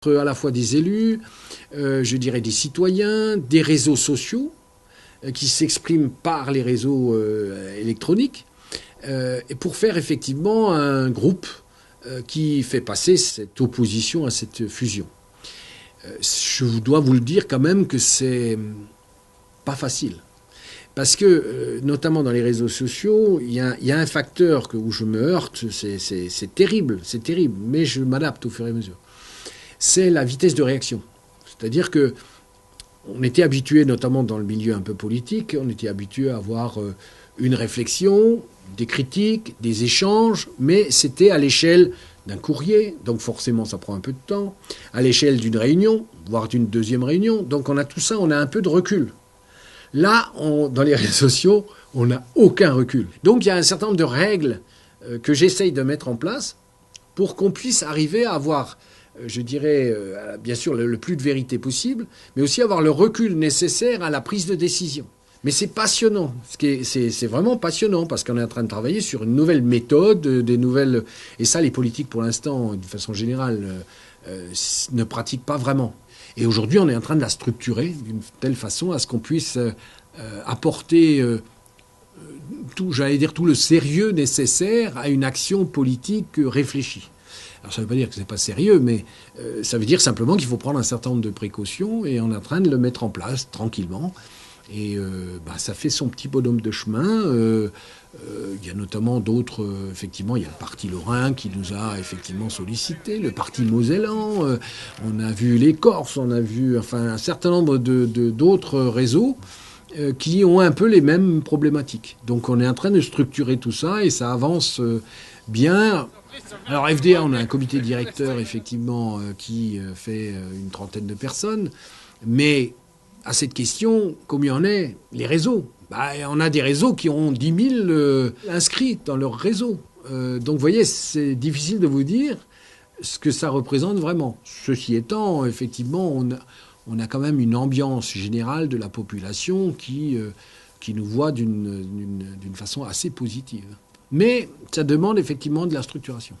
à la fois des élus, je dirais des citoyens, des réseaux sociaux qui s'expriment par les réseaux électroniques, et pour faire effectivement un groupe qui fait passer cette opposition à cette fusion. Je dois vous le dire quand même que c'est pas facile. Parce que, notamment dans les réseaux sociaux, il y a un facteur où je me heurte, c'est terrible, mais je m'adapte au fur et à mesure. C'est la vitesse de réaction. C'est-à-dire que on était habitué, notamment dans le milieu un peu politique, on était habitué à avoir une réflexion, des critiques, des échanges, mais c'était à l'échelle d'un courrier, donc forcément ça prend un peu de temps, à l'échelle d'une réunion, voire d'une deuxième réunion, donc on a tout ça, on a un peu de recul. Là, dans les réseaux sociaux, on n'a aucun recul. Donc il y a un certain nombre de règles que j'essaye de mettre en place pour qu'on puisse arriver à avoir, je dirais, bien sûr, le plus de vérité possible, mais aussi avoir le recul nécessaire à la prise de décision. Mais c'est passionnant, c'est vraiment passionnant, parce qu'on est en train de travailler sur une nouvelle méthode, des nouvelles... Et ça, les politiques, pour l'instant, de façon générale, ne pratiquent pas vraiment. Et aujourd'hui, on est en train de la structurer d'une telle façon à ce qu'on puisse apporter tout le sérieux nécessaire à une action politique réfléchie. Alors ça ne veut pas dire que ce n'est pas sérieux, mais ça veut dire simplement qu'il faut prendre un certain nombre de précautions, et on est en train de le mettre en place tranquillement. Et ça fait son petit bonhomme de chemin. Il y a notamment d'autres, effectivement, il y a le Parti Lorrain qui nous a effectivement sollicité, le Parti Mosellan, on a vu les Corses, on a vu un certain nombre d'autres réseaux qui ont un peu les mêmes problématiques. Donc on est en train de structurer tout ça et ça avance bien. Alors FDA, on a un comité directeur effectivement qui fait une trentaine de personnes, mais à cette question, combien en est les réseaux? On a des réseaux qui ont 10 000 inscrits dans leur réseau. Donc vous voyez, c'est difficile de vous dire ce que ça représente vraiment. Ceci étant, effectivement, on a quand même une ambiance générale de la population qui nous voit d'une façon assez positive. Mais ça demande effectivement de la structuration.